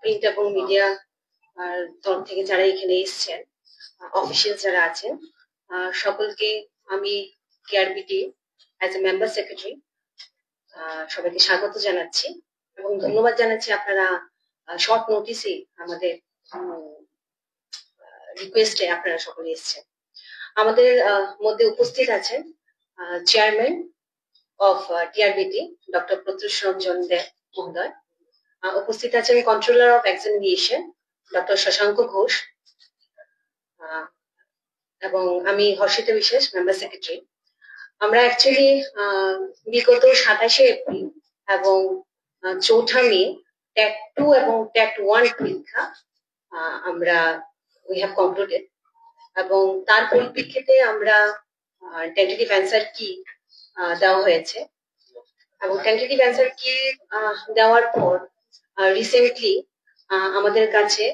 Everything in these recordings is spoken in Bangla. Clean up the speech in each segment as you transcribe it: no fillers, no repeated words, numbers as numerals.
প্রিন্ট এবং মিডিয়া তরফ থেকে যারা এখানে এসেছেন, অফিসিয়াল যারা আছেন, সকলকে আমি কেআরবিটি অ্যাজ এ মেম্বার সেক্রেটারি সবাইকে স্বাগত জানাচ্ছি এবং ধন্যবাদ জানাচ্ছি আপনারা শর্ট নোটিসে আমাদের রিকোয়েস্টে আপনারা সকলে এসেছেন। আমাদের মধ্যে উপস্থিত আছেন chairman of TRBT doctor Pratyush Ranjan Deb মহোদয়, উপস্থিত আছেন controller of examination doctor Shashanka Ghosh, এবং আমি হর্ষিতা বিশ্বাস, মেম্বার সেক্রেটারি। আমরা অ্যাকচুয়ালি বিগত 27শে এপ্রিল এবং 4ঠা মে ট্যাট 2 এবং ট্যাট 1 পরীক্ষা আমরা উই হ্যাভ কনক্লুডেড, এবং তার পরিপ্রেক্ষিতে আমরা টেন্টেটিভ অ্যান্সার কি দেওয়া হয়েছে, এবং টেন্টেটিভ অ্যান্সার কি দেওয়ার পর রিসেন্টলি আমাদের কাছে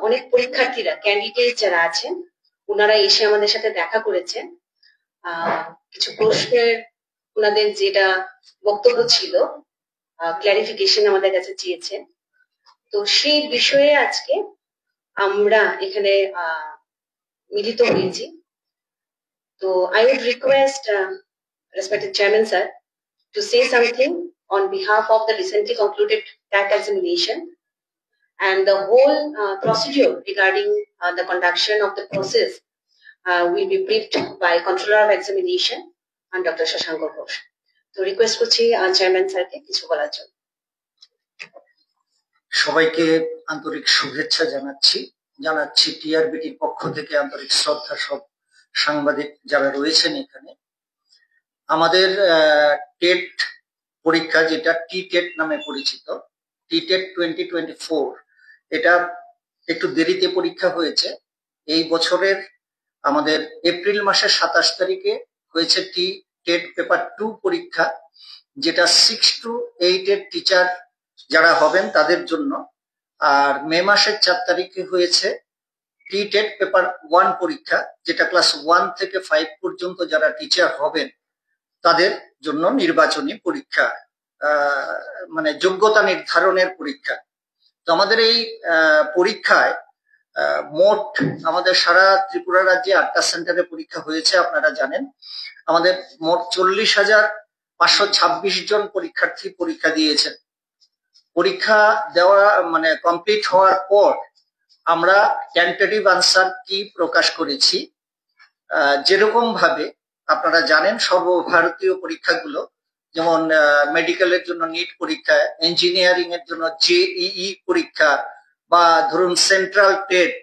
অনেক পরীক্ষার্থীরা, ক্যান্ডিডেট যারা আছেন, ওনারা এসে আমাদের সাথে দেখা করেছেন। কিছু প্রশ্নের ওনাদের যেটা বক্তব্য ছিল, ক্লারিফিকেশন আমাদের কাছে চেয়েছেন। তো সেই বিষয়ে আজকে আমরা এখানে মিলিত হয়েছি। তো I would request respected chairman sir to say something on behalf of the recently concluded TAT examination and the whole procedure regarding the conduction of the process will be briefed by controller of examination and Dr. Shashank Ghosh. তো রিকোয়েস্ট করছি চেয়ারম্যান স্যারকে কিছু বলার জন্য। সবাইকে আন্তরিক শুভেচ্ছা জানাচ্ছি টিআরবিটির পক্ষ থেকে আন্তরিক শ্রদ্ধা সব সাংবাদিক যারা রয়েছেন এখানে। আমাদের টেট পরীক্ষা, যেটা টি টেট নামে পরিচিত, টি টেট 2024, এটা একটু দেরিতে পরীক্ষা হয়েছে। এই বছরের আমাদের এপ্রিল মাসের 27 তারিখে হয়েছে টি টেট পেপার 2 পরীক্ষা, যেটা 6 to 8 এর টিচার যারা হবেন তাদের জন্য। আর মে মাসের 4 তারিখে হয়েছে টি টেট পেপার 1 পরীক্ষা, যেটা ক্লাস 1 থেকে 5 পর্যন্ত যারা টিচার হবেন তাদের জন্য নির্বাচনী পরীক্ষা, মানে যোগ্যতা নির্ধারণের পরীক্ষা। তো আমাদের এই পরীক্ষায় মোট আমাদের সারা ত্রিপুরা রাজ্যে 8টা সেন্টারে পরীক্ষা হয়েছে, আপনারা জানেন। আমাদের মোট 40,526 জন পরীক্ষার্থী পরীক্ষা দিয়েছেন। পরীক্ষা দেওয়া মানে কমপ্লিট হওয়ার পর আমরা টেন্টেটিভ আনসার কি প্রকাশ করেছি। যেরকম ভাবে আপনারা জানেন, সর্বভারতীয় পরীক্ষাগুলো, যেমন মেডিকেলের জন্য নিট পরীক্ষা, ইঞ্জিনিয়ারিং এর জন্য জেইই পরীক্ষা, বা ধরুন সেন্ট্রাল টেট,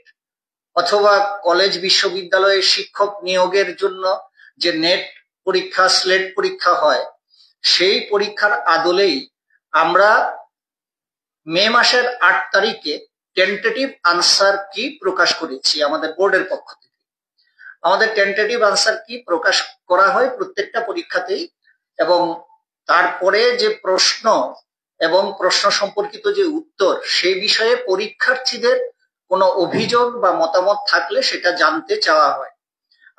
অথবা কলেজ বিশ্ববিদ্যালয়ে শিক্ষক নিয়োগের জন্য যে নেট পরীক্ষা, স্লেট পরীক্ষা হয়, সেই পরীক্ষার আদলেই আমরা মে মাসের 8 তারিখে টেন্টেটিভ আনসার কি প্রকাশ করেছি আমাদের বোর্ডের পক্ষ থেকে। আমাদের টেন্টেটিভ আনসার কি প্রকাশ করা হয় প্রত্যেকটা পরীক্ষাতেই, এবং তারপরে যে প্রশ্ন এবং প্রশ্ন সম্পর্কিত যে উত্তর, সেই বিষয়ে পরীক্ষার্থীদের কোনো অভিযোগ বা মতামত থাকলে সেটা জানতে চাওয়া হয়।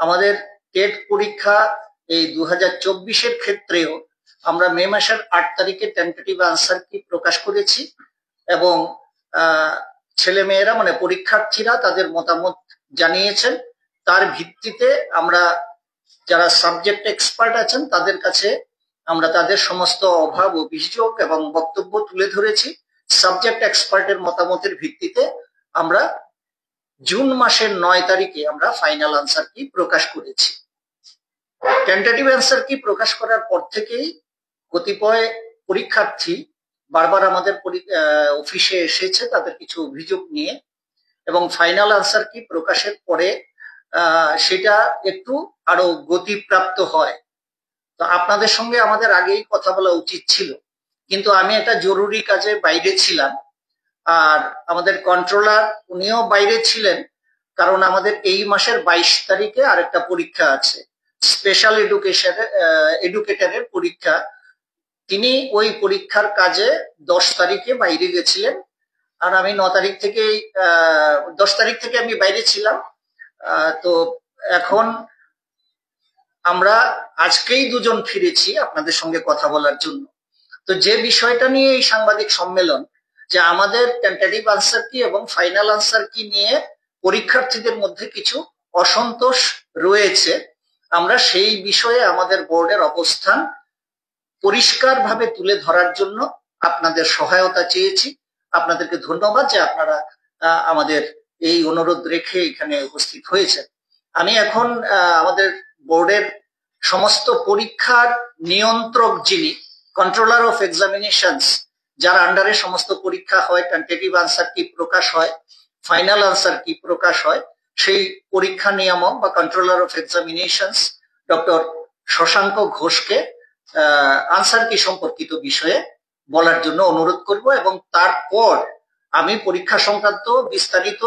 আমাদের টেট পরীক্ষা এই 2024-এর ক্ষেত্রেও আমরা মে মাসের 8 তারিখে টেন্টেটিভ আনসার কি প্রকাশ করেছি, এবং ছেলেমেয়েরা মানে পরীক্ষার্থীরা তাদের মতামত জানিয়েছেন। তার ভিত্তিতে আমরা যারা সাবজেক্ট এক্সপার্ট আছেন তাদের কাছে আমরা তাদের সমস্ত অভাব, অভিযোগ এবং বক্তব্য তুলে ধরেছি। সাবজেক্ট এক্সপার্টের মতামতের ভিত্তিতে আমরা জুন মাসের 9 তারিখে আমরা ফাইনাল আনসার কি প্রকাশ করেছি। টেন্টেটিভ আনসার কি প্রকাশ করার পর থেকেই কতিপয় পরীক্ষার্থী বারবার আমাদের অফিসে এসেছে তাদের কিছু অভিযোগ নিয়ে, এবং ফাইনাল আনসার কি প্রকাশের পরে সেটা একটু আরো গতিপ্রাপ্ত হয়। তো আপনাদের সঙ্গে আমাদের আগেই কথা বলা উচিত ছিল, কিন্তু আমি একটা জরুরি কাজে বাইরে ছিলাম, আর আমাদের কন্ট্রোলার উনিও বাইরে ছিলেন, কারণ আমাদের এই মাসের 22 তারিখে আরেকটা পরীক্ষা আছে, স্পেশাল এডুকেটরের পরীক্ষা। তিনি ওই পরীক্ষার কাজে 10 তারিখে বাইরে গেছিলেন, আর আমি 9 তারিখ থেকে 10 তারিখ থেকে আমি বাইরে ছিলাম। তো এখন আমরা আজকেই দুজন ফিরেছি আপনাদের সঙ্গে কথা বলার জন্য। তো যে বিষয়টা নিয়ে এই সাংবাদিক সম্মেলন, যে আমাদের টেন্টেটিভ আনসার কি এবং ফাইনাল আনসার কি নিয়ে পরীক্ষার্থীদের মধ্যে কিছু অসন্তোষ রয়েছে। আমরা সেই বিষয়ে আমাদের বোর্ডের অবস্থান পরিষ্কারভাবে তুলে ধরার জন্য আপনাদের সহায়তা চেয়েছি। আপনাদেরকে ধন্যবাদ যে আপনারা আমাদের এই অনুরোধ রেখে এখানে উপস্থিত হয়েছেন। আমি এখন আমাদের বোর্ডের সমস্ত পরীক্ষার নিয়ন্ত্রক যিনি, কন্ট্রোলার অফ এক্সামিনেশনস, যার আন্ডারে সমস্ত পরীক্ষা হয়, টেন্টেটিভ আনসার কি প্রকাশ হয়, ফাইনাল আনসার কি প্রকাশ হয়, সেই পরীক্ষা নিয়ামক বা controller of examinations doctor Shashanka ঘোষকে আনসার কি সম্পর্কিত বিষয়ে বলার জন্য অনুরোধ করব, এবং তারপর আমি পরীক্ষা সংক্রান্ত বিস্তারিত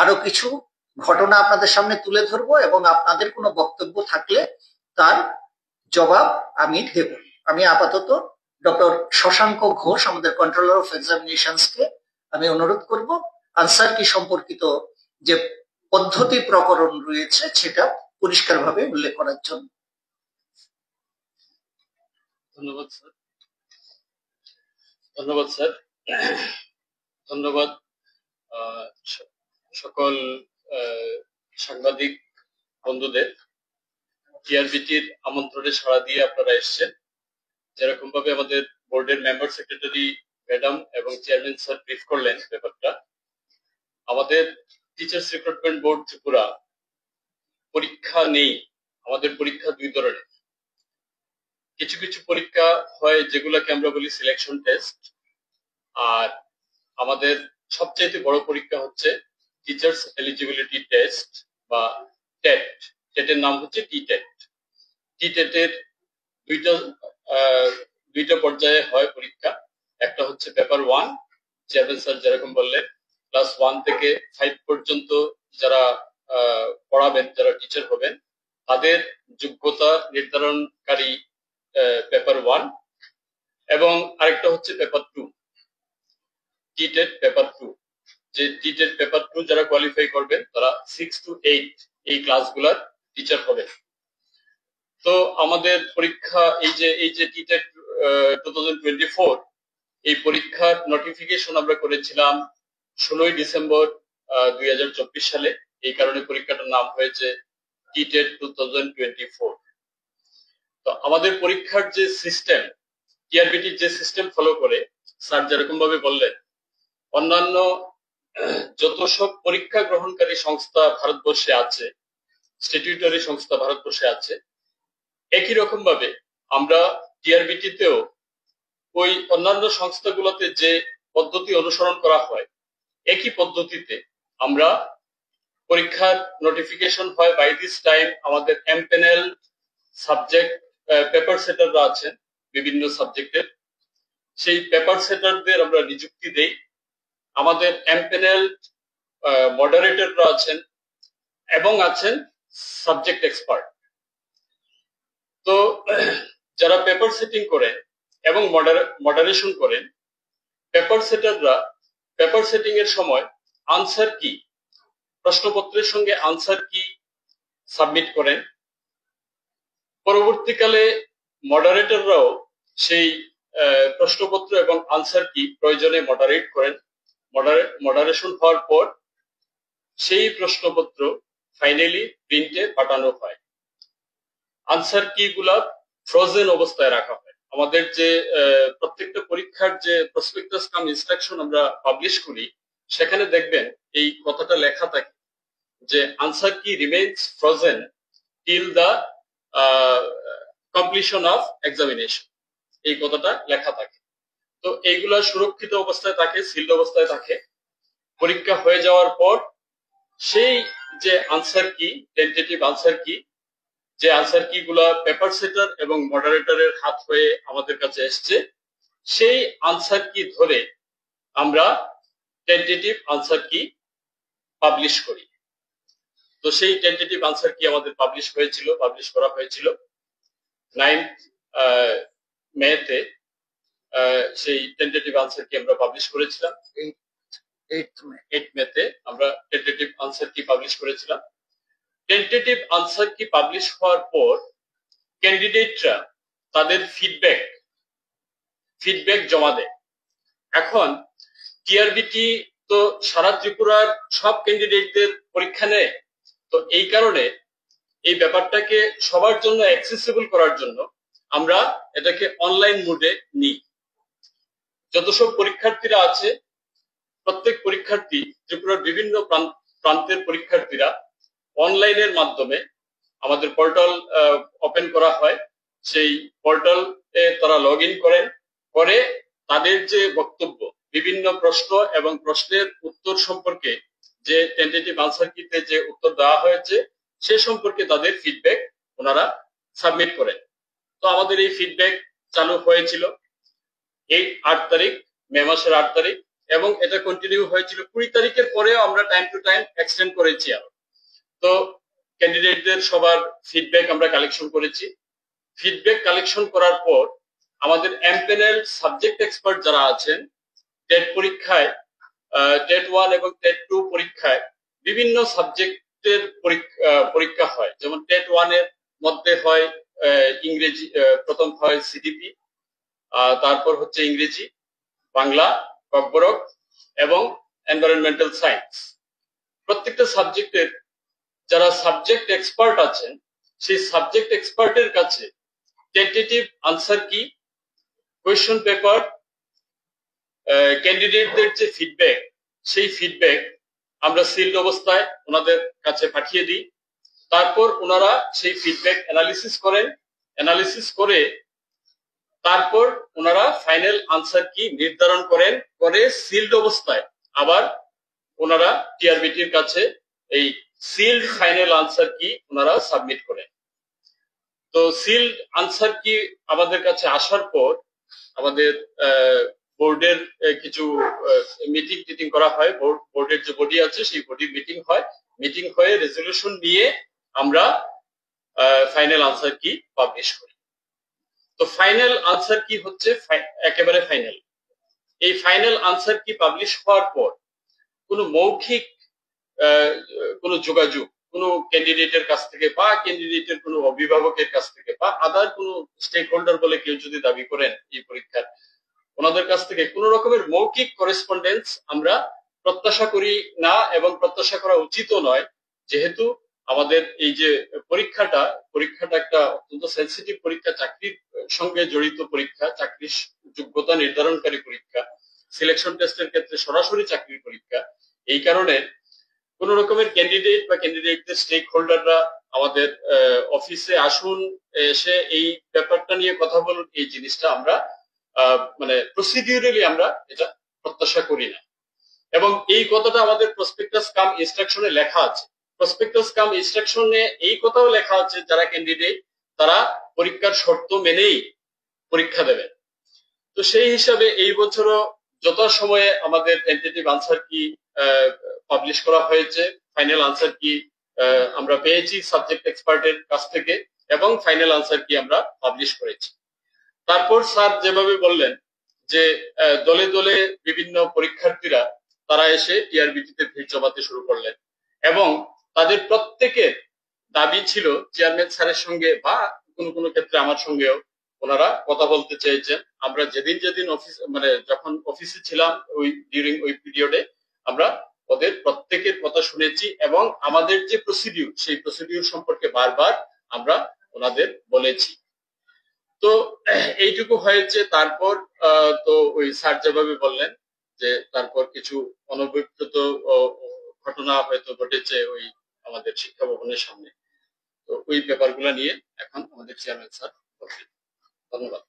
আরো কিছু ঘটনা আপনাদের সামনে তুলে ধরবো এবং আপনাদের কোনো বক্তব্য থাকলে তার জবাব আমি দেব। আমি আপাতত ডক্টর শশাঙ্ক ঘোষ, আমাদের কন্ট্রোলার অফ এক্সামিনেশনস কে আমি অনুরোধ করব আনসার কি সম্পর্কিত যে পদ্ধতি প্রকরণ রয়েছে সেটা পরিষ্কারভাবে উল্লেখ করার জন্য। ধন্যবাদ স্যার। ধন্যবাদ স্যার। ধন্যবাদ সকল সাংবাদিক বন্ধুদের। টিআরবিটির আমন্ত্রণে সাড়া দিয়ে আপনারা এসেছেন। যেরকম ভাবে আমাদের বোর্ডের মেম্বার সেক্রেটারি ম্যাডাম এবং চেয়ারম্যান স্যার ব্রিফ করলেন ব্যাপারটা, আমাদের টিচার্স রিক্রুটমেন্ট বোর্ড ত্রিপুরা পরীক্ষা নেই। আমাদের পরীক্ষা দুই ধরনের। কিছু কিছু পরীক্ষা হয় যেগুলোকে আমরা বলি সিলেকশন টেস্ট, আর আমাদের সবচেয়ে বড় পরীক্ষা হচ্ছে টিচার্স এলিজিবিলিটি টেস্ট বা টেট। টেটের নাম হচ্ছে টি-টেট। টি-টেটের দুইটা পর্যায়ে হয় পরীক্ষা। একটা হচ্ছে পেপার 1, চেয়ারম্যান স্যার যেরকম বললেন, ক্লাস 1 থেকে 5 পর্যন্ত যারা পড়াবেন, যারা টিচার হবেন, তাদের যোগ্যতা নির্ধারণকারী পেপার 1, এবং আরেকটা হচ্ছে পেপার 2, টি-টেট পেপার 2। যে টি-টেট পেপার 2 যারা কোয়ালিফাই করবেন তারা 6 to 8 এই ক্লাসগুলোর টিচার হবেন। তো আমাদের পরীক্ষা এই যে টি-টেট 2024, এই পরীক্ষার নোটিফিকেশন আমরা করেছিলাম 16 ডিসেম্বর 2024 সালে। এই কারণে পরীক্ষাটার নাম হয়েছে টি-টেট 2024। তো আমাদের পরীক্ষার যে সিস্টেম, টিআরবিটির যে সিস্টেম ফলো করে, স্যার যেরকম ভাবে বললেন, অন্যান্য যত সব পরীক্ষা গ্রহণকারী সংস্থা ভারতবর্ষে আছে, স্ট্যাটিউটরি সংস্থা ভারতবর্ষে আছে, একই রকম ভাবে আমরা টিআরবিটিতেও ওই অন্যান্য সংস্থাগুলোতে যে পদ্ধতি অনুসরণ করা হয়, একই পদ্ধতিতে আমরা পরীক্ষার নোটিফিকেশন হয়। বাই দিস টাইম আমাদের এমপ্যানেল সাবজেক্ট পেপার সেটাররা আছেন বিভিন্ন সাবজেক্টের, সেই পেপার সেটারদের আমরা নিযুক্তি দেই। আমাদের এমপ্যানেল মডারেটররা আছেন এবং আছেন সাবজেক্ট এক্সপার্ট। তো যারা পেপার সেটিং করেন এবং মডারেশন করেন, পেপার সেটাররা পেপার সেটিং এর সময় আনসার কি, প্রশ্নপত্রের সঙ্গে আনসার কি সাবমিট করেন। পরবর্তীকালে মডারেটররাও সেই প্রশ্নপত্র এবং আনসার কি প্রয়োজনে মডারেট করেন। মডারেশন হওয়ার পর সেই প্রশ্নপত্র ফাইনালি প্রিন্টে পাঠানো হয়। আনসার কি গুলা ফ্রোজেন অবস্থায় রাখা হয়। আমাদের যে প্রত্যেকটা পরীক্ষার যে প্রসপেক্টাস কাম ইনস্ট্রাকশন আমরা পাবলিশ করি, সেখানে দেখবেন এই কথাটা লেখা থাকে যে আনসার কি remains frozen till the completion of examination, এই কথাটা লেখা থাকে। তো এইগুলা সুরক্ষিত অবস্থায় থাকে, সিলড অবস্থায় থাকে। পরীক্ষা হয়ে যাওয়ার পর সেই যে আনসার কি, টেন্টেটিভ আনসার কি, যে আনসার কি গুলা পেপার সেটার এবং মডারেটরের হাত হয়ে আমাদের কাছে এসছে, সেই আনসার কি ধরে আমরা টেন্টেটিভ আনসার কি পাবলিশ করি। তো সেই টেন্টেটিভ আনসার কি আমাদের পাবলিশ করা হয়েছিল 9th মেতে। সেই টেন্টেটিভ আনসার কি আমরা পাবলিশ করেছিলাম 8 মেতে আমরা টেন্টেটিভ আনসার কি পাবলিশ করেছিলাম। টেন্টেটিভ আনসার কি পাবলিশ হওয়ার পর ক্যান্ডিডেটরা তাদের ফিডব্যাক জমা দেয়। এখন টিআরবিটি তো সারা ত্রিপুরার সব ক্যান্ডিডেটদের পরীক্ষা নেয়, তো এই কারণে এই ব্যাপারটাকে সবার জন্য অ্যাক্সেসিবল করার জন্য আমরা এটাকে অনলাইন মোডে নিই। যত সব পরীক্ষার্থীরা আছে, প্রত্যেক পরীক্ষার্থী, ত্রিপুরার বিভিন্ন প্রান্তের পরীক্ষার্থীরা অনলাইনের মাধ্যমে আমাদের পোর্টাল ওপেন করা হয়, সেই পোর্টালে তারা লগ ইন করেন, করে তাদের যে বক্তব্য, বিভিন্ন প্রশ্ন এবং প্রশ্নের উত্তর সম্পর্কে যে টেন্টেটিভ আনসার কিতে যে উত্তর দেওয়া হয়েছে সে সম্পর্কে তাদের ফিডব্যাক ওনারা সাবমিট করেন। তো আমাদের এই ফিডব্যাক চালু হয়েছিল এই 8 তারিখ, মে মাসের 8 তারিখ, এবং এটা কন্টিনিউ হয়েছিল 20 তারিখের পরেও আমরা টাইম টু টাইম এক্সটেন্ড করেছি আরো। তো ক্যান্ডিডেটদের সবার ফিডব্যাক আমরা কালেকশন করেছি। ফিডব্যাক কালেকশন করার পর আমাদের এমপ্যানেল সাবজেক্ট এক্সপার্ট যারা আছেন, টেট পরীক্ষায়, টেট 1 এবং টেট 2 পরীক্ষায় বিভিন্ন সাবজেক্টের পরীক্ষা হয়। যেমন টেট 1 এর মধ্যে হয় ইংরেজি, প্রথম হয় সিডিপি, তারপর হচ্ছে ইংরেজি, বাংলা, কব্বরক এবং এনভায়রনমেন্টাল সায়েন্স। প্রত্যেকটা সাবজেক্টের যারা সাবজেক্ট এক্সপার্ট আছেন, সেই সাবজেক্ট এক্সপার্টের কাছে টেন্টেটিভ আনসার কি, কোয়েশ্চন পেপার, ক্যান্ডিডেটদের যে ফিডব্যাক, সেই ফিডব্যাক আমরা সিলড অবস্থায় ওনাদের কাছে পাঠিয়ে দিই। তারপর ওনারা সেই ফিডব্যাক অ্যানালিসিস করেন, অ্যানালিসিস করে তারপর ওনারা ফাইনাল আনসার কি নির্ধারণ করেন, করে সিলড অবস্থায় আবার ওনারা টিআরবিটির কাছে এই সিলড ফাইনাল আনসার কি ওনারা সাবমিট করেন। তো সিলড আনসার কি আমাদের কাছে আসার পর আমাদের বোর্ডের কিছু মিটিং করা হয়, বোর্ডের যে বডি আছে সেই বডি মিটিং হয়, মিটিং হয়ে রেজলিউশন নিয়ে আমরা ফাইনাল আনসার কি পাবলিশ করি। তো ফাইনাল আনসার কি হচ্ছে একেবারে ফাইনাল। এই ফাইনাল আনসার কি পাবলিশ হওয়ার পর কোনো মৌখিক কোনো যোগাযোগ কোনো ক্যান্ডিডেটের কাছ থেকে বা ক্যান্ডিডেটের কোনো অভিভাবকের কাছ থেকে বা আদার কোনো স্টেক হোল্ডার বলে কেউ যদি দাবি করেন এই পরীক্ষার, ওনাদের কাছ থেকে কোন রকমের মৌখিক করেসপন্ডেন্স আমরা প্রত্যাশা করি না এবং প্রত্যাশা করা উচিতও নয়, যেহেতু আমাদের এই যে পরীক্ষাটা একটা অত্যন্ত সেন্সিটিভ পরীক্ষা, চাকরির সঙ্গে জড়িত পরীক্ষা, চাকরির যোগ্যতা নির্ধারণকারী পরীক্ষা, সিলেকশন টেস্টের ক্ষেত্রে সরাসরি চাকরির পরীক্ষা। এই কারণে কোন রকমের ক্যান্ডিডেট বা ক্যান্ডিডেটদের স্টেক হোল্ডাররা আমাদের অফিসে আসুন, এসে এই ব্যাপারটা নিয়ে কথা বলুন, এই জিনিসটা আমরা মানে প্রসিডিউরালি আমরা এটা প্রত্যাশা করি না। এবং এই কথাটা আমাদের প্রসপেক্টাস কাম ইনস্ট্রাকশনে লেখা আছে। প্রসপেক্টাস কাম ইনস্ট্রাকশনে এই কথাও লেখা আছে যারা ক্যান্ডিডেট তারা পরীক্ষার শর্ত মেনেই পরীক্ষা দেবেন। তো সেই হিসাবে এই বছরও যথাসময়ে আমাদের টেন্টেটিভ আনসার কি পাবলিশ করা হয়েছে, ফাইনাল আনসার কি আমরা পেয়েছি সাবজেক্ট এক্সপার্টের কাছ থেকে এবং ফাইনাল আনসার কি আমরা পাবলিশ করেছি। তারপর স্যার যেভাবে বললেন যে দলে দলে বিভিন্ন পরীক্ষার্থীরা তারা এসে টিআরবিটিতে ভিড় জমাতে শুরু করলেন এবং তাদের প্রত্যেকের দাবি ছিল চেয়ারম্যান স্যারের সঙ্গে বা কোনো ক্ষেত্রে আমার সঙ্গেও ওনারা কথা বলতে চেয়েছেন। আমরা যেদিন অফিস মানে যখন অফিসে ছিলাম ওই ডিউরিং ওই পিরিয়ডে আমরা ওদের প্রত্যেকের কথা শুনেছি এবং আমাদের যে প্রসিডিউর সেই প্রসিডিউর সম্পর্কে বারবার আমরা ওনাদের বলেছি। তো এইটুকু হয়েছে। তারপর তো ওই স্যার যেভাবে বললেন যে তারপর কিছু অনভিপ্রেত ঘটনা হয়তো ঘটেছে ওই আমাদের শিক্ষা ভবনের সামনে, তো ওই ব্যাপারগুলো নিয়ে এখন আমাদের চেয়ারম্যান স্যার বলবেন। ধন্যবাদ।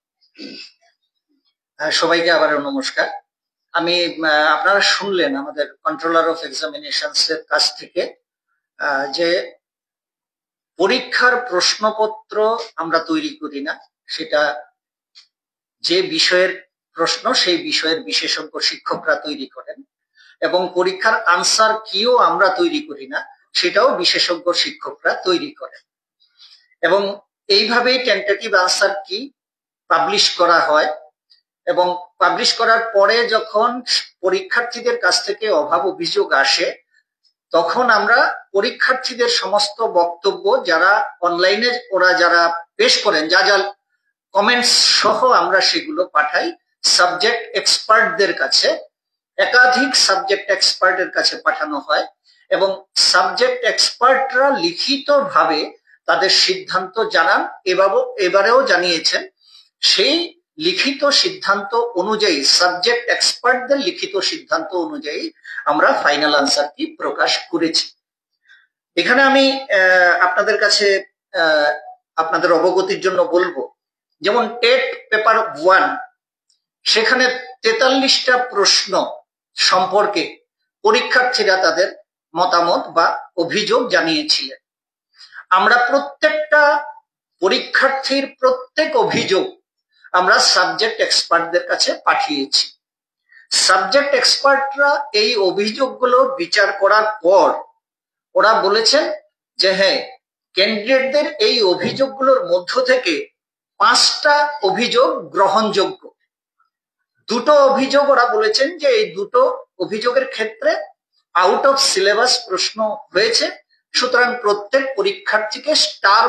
সবাইকে আবারও নমস্কার। আমি আপনারা শুনলেন আমাদের কন্ট্রোলার অফ এক্সামিনেশনস এর কাছ থেকে যে পরীক্ষার প্রশ্নপত্র আমরা তৈরি করি না, সেটা যে বিষয়ের প্রশ্ন সেই বিষয়ের বিশেষজ্ঞ শিক্ষকরা তৈরি করেন, এবং পরীক্ষার আনসার কিও আমরা তৈরি করি না, সেটাও বিশেষজ্ঞ শিক্ষকরা তৈরি করেন। এবং এইভাবেই টেন্টেটিভ আনসার কি পাবলিশ করা হয় এবং পাবলিশ করার পরে যখন পরীক্ষার্থীদের কাছ থেকে অভাব অভিযোগ আসে তখন আমরা পরীক্ষার্থীদের সমস্ত বক্তব্য যারা অনলাইনে ওরা যারা পেশ করেন যা যা কমেন্টস সহ আমরা সেগুলো পাঠাই সাবজেক্ট এক্সপার্টদের কাছে একাধিক সাবজেক্ট এক্সপার্টের কাছে পাঠানো হয় এবং সাবজেক্ট এক্সপার্টরা লিখিতভাবে তাদের সিদ্ধান্ত জানান, এবারেও জানিয়েছেন। সেই লিখিত সিদ্ধান্ত অনুযায়ী, সাবজেক্ট এক্সপার্টদের লিখিত সিদ্ধান্ত অনুযায়ী আমরা ফাইনাল আনসার কি প্রকাশ করেছি। এখানে আমি আপনাদের কাছে আপনাদের অবগতির জন্য বলবো, যেমন টেট পেপার 1 সেখানে 43টা প্রশ্ন সম্পর্কে পরীক্ষার্থীরা তাদের মতামত বা অভিযোগ জানিয়েছিলেন। আমরা প্রত্যেকটা পরীক্ষার্থীর প্রত্যেক অভিযোগ আমরা সাবজেক্ট এক্সপার্টদের কাছে পাঠিয়েছি। সাবজেক্ট এক্সপার্টরা এই অভিযোগগুলো বিচার করার পর ওরা বলেছেন যে হ্যাঁ, ক্যান্ডিডেটদের এই অভিযোগগুলোর মধ্য থেকে 5টা অভিযোগ গ্রহণযোগ্য। 2টো অভিযোগ ওরা বলেছেন যে এই 2টো অভিযোগের ক্ষেত্রে আউট অফ সিলেবাস প্রশ্ন হয়েছে, সুতরাং প্রত্যেক পরীক্ষার্থীকে স্টার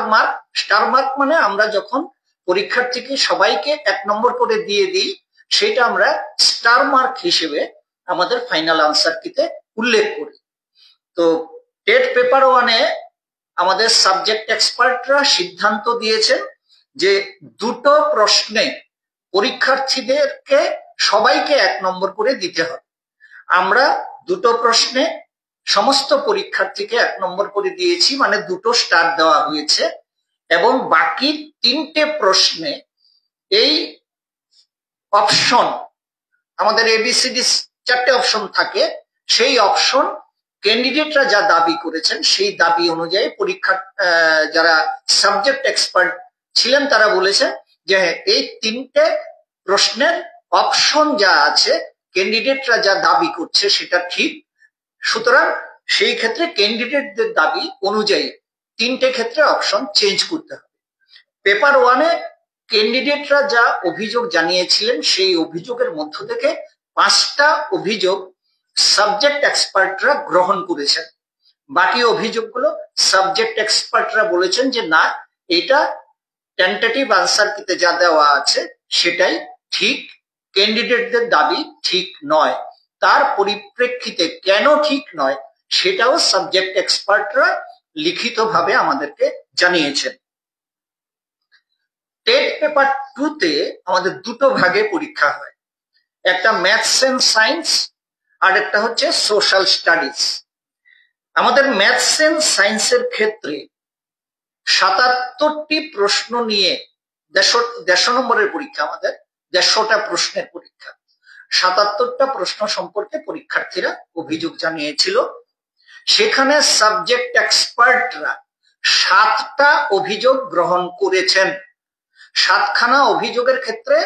মার্ক মানে আমরা যখন পরীক্ষার্থীকে সবাইকে 1 নম্বর করে দিয়ে দিই, সেটা আমরা স্টার মার্ক হিসেবে আমাদের ফাইনাল আনসার কিতে উল্লেখ করি। তো টেট পেপার 1-এ আমাদের সাবজেক্ট এক্সপার্টরা সিদ্ধান্ত দিয়েছেন যে 2টো প্রশ্নে পরীক্ষার্থীদেরকে সবাইকে 1 নম্বর করে দিতে হবে। আমরা 2টো প্রশ্নে সমস্ত পরীক্ষার্থীকে 1 নম্বর করে দিয়েছি, মানে 2টো স্টার দেওয়া হয়েছে। এবং বাকি 3টে প্রশ্নে এই অপশন, আমাদের ABCD 4টে অপশন থাকে, সেই অপশন ক্যান্ডিডেটরা যা দাবি করেছেন সেই দাবি অনুযায়ী পরীক্ষা যারা সাবজেক্ট এক্সপার্ট ছিলেন তারা বলেছেন যে এই 3টে প্রশ্নের অপশন যা আছে ক্যান্ডিডেটরা যা দাবি করছে সেটা ঠিক, সুতরাং সেই ক্ষেত্রে ক্যান্ডিডেটদের দাবি অনুযায়ী 3টে ক্ষেত্রে অপশন চেঞ্জ করতে হবে। পেপার 1-এ ক্যান্ডিডেটরা যা অভিযোগ জানিয়েছিলেন সেই অভিযোগের মধ্য থেকে 5টা অভিযোগ সাবজেক্ট এক্সপার্টরা গ্রহণ করেছেন। বাকি অভিযোগগুলো সাবজেক্ট এক্সপার্টরা বলেছেন যে না, এটা টেন্টেটিভ আনসার কিতে যা দেওয়া আছে সেটাই ঠিক, ক্যান্ডিডেটদের দাবি ঠিক নয়। তার পরিপ্রেক্ষিতে কেন ঠিক নয় সেটাও সাবজেক্ট এক্সপার্টরা লিখিতভাবে আমাদেরকে জানিয়েছেন। টেট পেপার 2-তে আমাদের 2টো ভাগে পরীক্ষা হয়, একটা ম্যাথস এন্ড সায়েন্স আর একটা হচ্ছে সোশ্যাল স্টাডিজ। আমাদের ম্যাথস এন্ড সায়েন্সের ক্ষেত্রে 77টি প্রশ্ন নিয়ে 150 নম্বরের পরীক্ষা, আমাদের 150টা প্রশ্নের পরীক্ষা। 77টা প্রশ্ন সম্পর্কে পরীক্ষার্থীরা অভিযোগ জানিয়েছিল। সেখানে সাবজেক্ট এক্সপার্টরা 7টা অভিযোগ গ্রহণ করেছেন। 7খানা অভিযোগের ক্ষেত্রে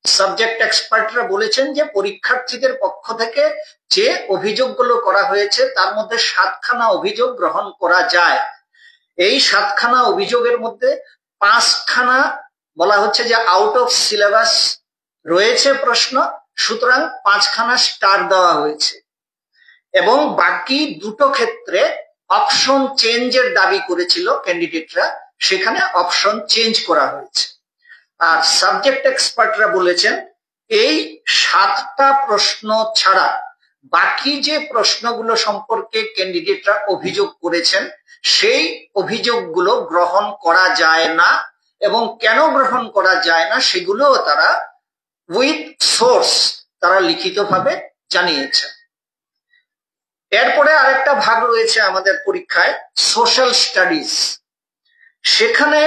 সাবজেক্ট এক্সপার্টরা বলেছেন যে পরীক্ষার্থীদের পক্ষ থেকে যে অভিযোগগুলো করা হয়েছে তার মধ্যে 7খানা অভিযোগ গ্রহণ করা যায়। এই 7খানা অভিযোগের মধ্যে 5খানা বলা হচ্ছে যে আউট অফ সিলেবাস রয়েছে প্রশ্ন, সুতরাং 5খানা স্টার দেওয়া হয়েছে। এবং বাকি 2টো ক্ষেত্রে অপশন চেঞ্জের দাবি করেছিল ক্যান্ডিডেটরা, সেখানে অপশন চেঞ্জ করা হয়েছে। আর সাবজেক্ট এক্সপার্টরা বলেছেন এই 7টা প্রশ্ন ছাড়া বাকি যে প্রশ্নগুলো সম্পর্কে ক্যান্ডিডেটরা অভিযোগ করেছেন সেই অভিযোগগুলো গ্রহণ করা যায় না, এবং কেন গ্রহণ করা যায় না সেগুলো তারা উইথ সোর্স তারা লিখিতভাবে জানিয়েছেন। এরপরে আরেকটা ভাগ রয়েছে আমাদের পরীক্ষায় সোশ্যাল স্টাডিজ। সেখানে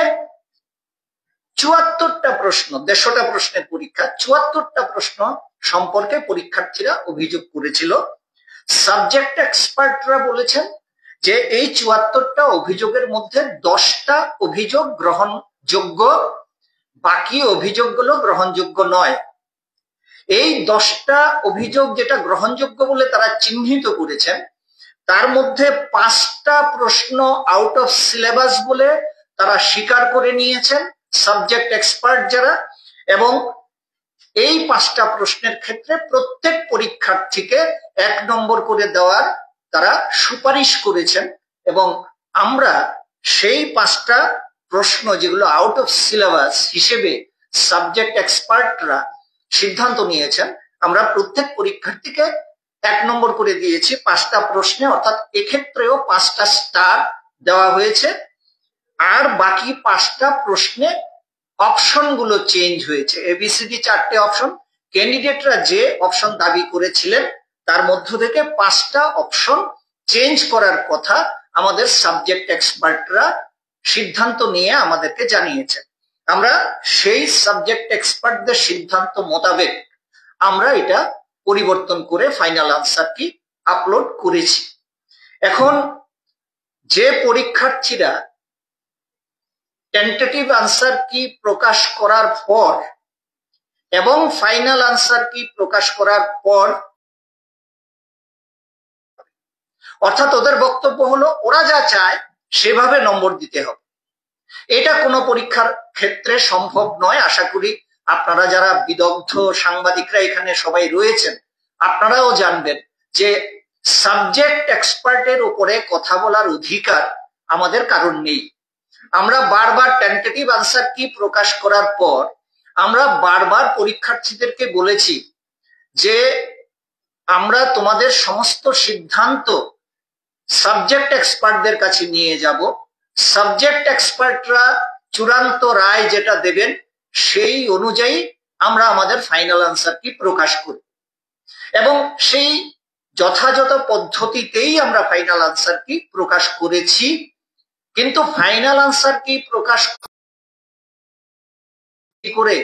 74টা প্রশ্ন, 150টা প্রশ্নের পরীক্ষা, 74টা প্রশ্ন সম্পর্কে পরীক্ষার্থীরা অভিযোগ করেছিল। সাবজেক্ট এক্সপার্টরা বলেছেন যে এই 74টা অভিযোগের মধ্যে 10টা অভিযোগ গ্রহণযোগ্য, বাকি অভিযোগগুলো গ্রহণযোগ্য নয়। এই 10টা অভিযোগ যেটা গ্রহণযোগ্য বলে তারা চিহ্নিত করেছেন, তার মধ্যে 5টা প্রশ্ন আউট অফ সিলেবাস বলে তারা স্বীকার করে নিয়েছেন সাবজেক্ট এক্সপার্ট যারা, এবং এই 5টা প্রশ্নের ক্ষেত্রে প্রত্যেক পরীক্ষার্থীকে 1 নম্বর করে দেওয়ার তারা সুপারিশ করেছেন। এবং আমরা সেই 5টা প্রশ্ন যেগুলো আউট অফ সিলেবাস হিসেবে সাবজেক্ট এক্সপার্টরা সিদ্ধান্ত নিয়েছেন, আমরা প্রত্যেক পরীক্ষার্থীকে 1 নম্বর করে দিয়েছি 5টা প্রশ্নে, অর্থাৎ এক্ষেত্রেও 5টা স্টার দেওয়া হয়েছে। আর বাকি 5টা প্রশ্নে অপশন গুলো চেঞ্জ হয়েছে। এবিসিডি 4টে অপশন, ক্যান্ডিডেটরা যে অপশন দাবি করেছিলেন তার মধ্য থেকে 5টা অপশন চেঞ্জ করার কথা আমাদের সাবজেক্ট এক্সপার্টরা সিদ্ধান্ত নিয়ে আমাদেরকে জানিয়েছে। আমরা সেই সাবজেক্ট এক্সপার্টদের সিদ্ধান্ত মোতাবেক আমরা এটা পরিবর্তন করে ফাইনাল আনসার কি আপলোড করেছি। এখন যে পরীক্ষার্থীরা টেন্টেটিভ আনসার কি প্রকাশ করার পর এবং ফাইনাল আনসার কি প্রকাশ করার পর, অর্থাৎ ওদের বক্তব্য হলো ওরা যা চায় সেভাবে নম্বর দিতে হবে, এটা কোনো পরীক্ষার ক্ষেত্রে সম্ভব নয়। আশা করি আপনারা যারা বিদগ্ধ সাংবাদিকরা এখানে সবাই রয়েছেন আপনারাও জানবেন যে সাবজেক্ট এক্সপার্টের উপরে কথা বলার অধিকার আমাদের কারণ নেই। আমরা বারবার টেন্টেটিভ আনসার কি প্রকাশ করার পর আমরা বারবার পরীক্ষার্থীদেরকে বলেছি যে আমরা তোমাদের সমস্ত সিদ্ধান্ত সাবজেক্ট এক্সপার্টদের কাছে নিয়ে যাব, সাবজেক্ট এক্সপার্টরা চূড়ান্ত রায় যেটা দেবেন সেই অনুযায়ী আমরা আমাদের ফাইনাল আনসার কি প্রকাশ করি এবং সেই যথাযথ পদ্ধতিতেই আমরা ফাইনাল আনসার কি প্রকাশ করেছি। কিন্তু ফাইনাল আনসার কি প্রকাশ করে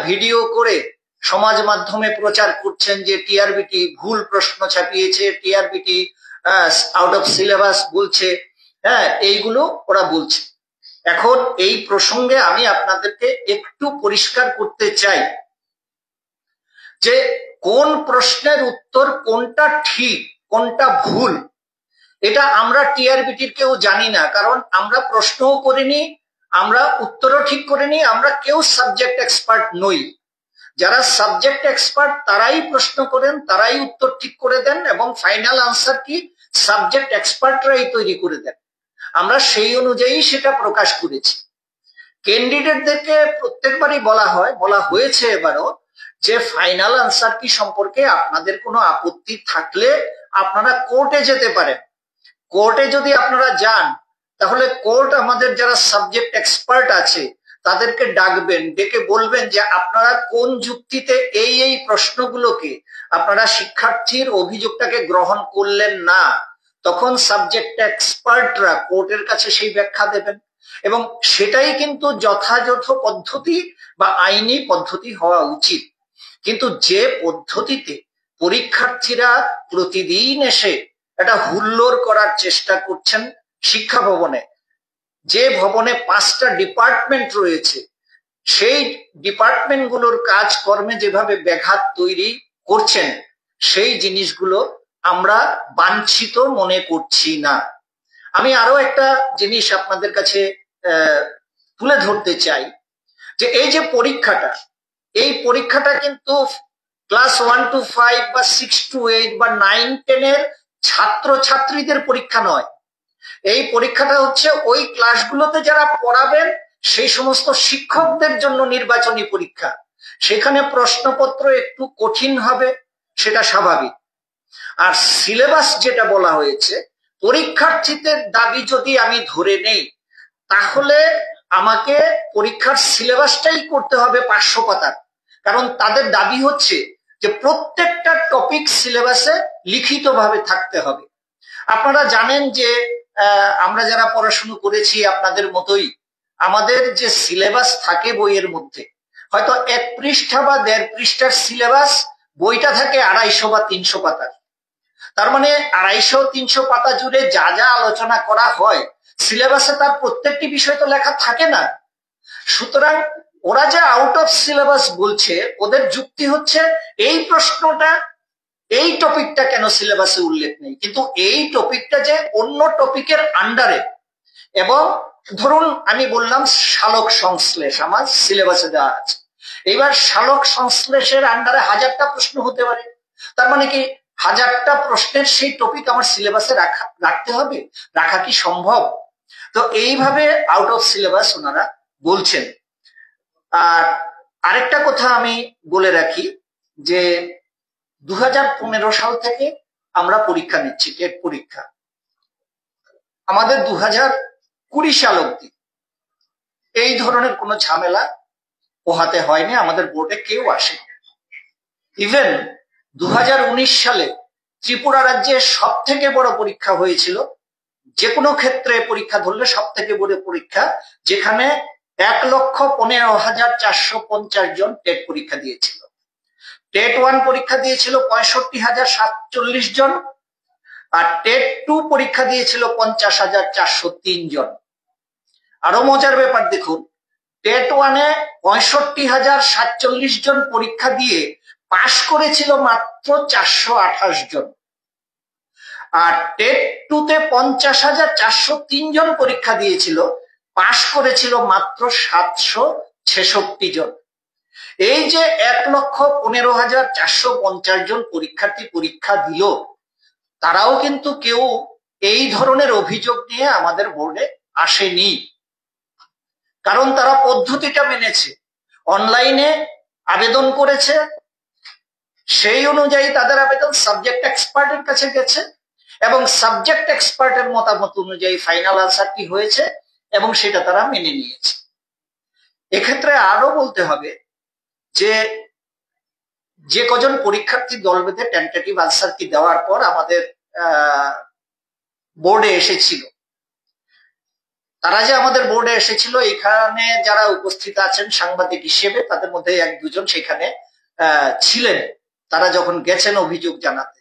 ভিডিও করে সমাজ মাধ্যমে প্রচার করছেন যে টিআরবিটি ভুল প্রশ্ন ছাপিয়েছে, টিআরবিটি আউট অফ সিলেবাস বলছে, এইগুলো ওরা বলছে। এখন এই প্রসঙ্গে আমি আপনাদেরকে একটু পরিষ্কার করতে চাই যে কোন প্রশ্নের উত্তর কোনটা ঠিক কোনটা ভুল এটা আমরা টিআরবিটির কেউ জানি না, কারণ আমরা প্রশ্নও করিনি, আমরা উত্তরও ঠিক করিনি, আমরা কেউ সাবজেক্ট এক্সপার্ট নই। যারা সাবজেক্ট এক্সপার্ট তারাই প্রশ্ন করেন, তারাই উত্তর ঠিক করে দেন এবং ফাইনাল আনসার কি সাবজেক্ট এক্সপার্টরাই তৈরি করে দেন। আমরা সেই অনুযায়ী সেটা প্রকাশ করেছি। ক্যান্ডিডেটদেরকে প্রত্যেকবারই বলা হয়েছে এবারও যে ফাইনাল আনসার কি সম্পর্কে আপনাদের কোনো আপত্তি থাকলে আপনারা কোর্টে যেতে পারেন। কোর্টে যদি আপনারা যান তাহলে কোর্ট আমাদের যারা সাবজেক্ট এক্সপার্ট আছে তাদেরকে ডাকবেন, ডেকে বলবেন যে আপনারা কোন যুক্তিতে এই প্রশ্নগুলোকে আপনারা শিক্ষার্থীর অভিযোগটাকে গ্রহণ করলেন না। তখন সাবজেক্ট এক্সপার্টরা কোর্টের কাছে সেই ব্যাখ্যা দেবেন এবং সেটাই কিন্তু যথাযথ পদ্ধতি বা আইনি পদ্ধতি হওয়া উচিত। কিন্তু যে পদ্ধতিতে পরীক্ষার্থীরা প্রতিদিন এসে একটা হুল্লোড় করার চেষ্টা করছেন শিক্ষা ভবনে, যে ভবনে 5টা ডিপার্টমেন্ট রয়েছে, সেই ডিপার্টমেন্টগুলোর কাজকর্মে যেভাবে ব্যাঘাত তৈরি করছেন সেই জিনিসগুলো আমরা বাঞ্ছিত মনে করছি না। আমি আরো একটা জিনিস আপনাদের কাছে তুলে ধরতে চাই যে এই যে পরীক্ষাটা, এই পরীক্ষাটা কিন্তু ক্লাস 1 to 5 বা 6 to 8 বা 9-10 এর ছাত্রছাত্রীদের পরীক্ষা নয়। এই পরীক্ষাটা হচ্ছে ওই ক্লাসগুলোতে যারা পড়াবেন সেই সমস্ত শিক্ষকদের জন্য নির্বাচনী পরীক্ষা। সেখানে প্রশ্নপত্র একটু কঠিন হবে, সেটা স্বাভাবিক। আর সিলেবাস যেটা বলা হয়েছে, পরীক্ষার্থীদের দাবি যদি আমি ধরে নেই তাহলে আমাকে পরীক্ষার সিলেবাসটাই করতে হবে 500 পাতার, কারণ তাদের দাবি হচ্ছে যে প্রত্যেকটা টপিক সিলেবাসে লিখিতভাবে থাকতে হবে। আপনারা জানেন যে আমরা যারা পড়াশোনা করেছি আপনাদের মতোই আমাদের যে সিলেবাস থাকে বইয়ের মধ্যে হয়তো 1 পৃষ্ঠা বা 1.5 পৃষ্ঠার সিলেবাস, বইটা থাকে 250 বা 300 পাতার। তার মানে 250-300 পাতা জুড়ে যা যা আলোচনা করা হয় সিলেবাসে তার প্রত্যেকটি বিষয় তো লেখা থাকে না। সুতরাং ওরা যে আউট অফ সিলেবাস বলছে ওদের যুক্তি হচ্ছে এই প্রশ্নটা, এই টপিকটা কেন সিলেবাসে উল্লেখ নেই, কিন্তু এই টপিকটা যে অন্য টপিকের আন্ডারে। এবং ধরুন আমি বললাম সালোক সংশ্লেষ আমার সিলেবাসে দেওয়া আছে, এবার সালোক সংশ্লেষের আন্ডারে 1000টা প্রশ্ন হতে পারে। তার মানে কি 1000টা প্রশ্নের সেই টপিক আমার সিলেবাসে রাখতে হবে? রাখা কি সম্ভব? তো এইভাবে আউট অফ সিলেবাস ওনারা বলছেন। আর আরেকটা কথা আমি বলে রাখি যে 2015 সাল থেকে আমরা পরীক্ষা নিচ্ছি, টেট পরীক্ষা। আমাদের 2020 সাল অব্দি এই ধরনের কোনো ঝামেলা পোহাতে হয়নি, আমাদের বোর্ডে কেউ আসে। ইভেন 2019 সালে ত্রিপুরা রাজ্যে সব থেকে বড় পরীক্ষা হয়েছিল, যে কোনো ক্ষেত্রে পরীক্ষা ধরলে সব থেকে বড় পরীক্ষা, যেখানে 1,15,450 জন টেট পরীক্ষা দিয়েছিল। টেট 1 পরীক্ষা দিয়েছিল 65,047 জন, আর টেট 2 পরীক্ষা দিয়েছিল 50,403 জন। আরো মজার ব্যাপার দেখুন, টেট 1-এ 65,047 জন পরীক্ষা দিয়ে পাশ করেছিল মাত্র 428 জন, আর টেট 2-তে 50,403 জন পরীক্ষা দিয়েছিল, পাশ করেছিল মাত্র 766 জন। এই যে 1,15,450 জন পরীক্ষার্থী পরীক্ষা দিল, তারাও কিন্তু কেউ এই ধরনের অভিযোগ নিয়ে আমাদের বোর্ডে আসেনি, কারণ তারা পদ্ধতিটা মেনেছে, অনলাইনে আবেদন করেছে, সেই অনুযায়ী তাদের আবেদন সাবজেক্ট এক্সপার্টের কাছে গেছে এবং সাবজেক্ট এক্সপার্টের মতামত অনুযায়ী ফাইনাল আনসার কি হয়েছে এবং সেটা তারা মেনে নিয়েছে। এক্ষেত্রে আরো বলতে হবে যে কজন পরীক্ষার্থী দল বেঁধে টেন্টেটিভ আনসার কি দেওয়ার পর আমাদের বোর্ডে এসেছিল, তারা যে আমাদের বোর্ডে এসেছিল, এখানে যারা উপস্থিত আছেন সাংবাদিক হিসেবে, তাদের মধ্যে 1-2 জন সেখানে ছিলেন। তারা যখন গেছেন অভিযোগ জানাতে,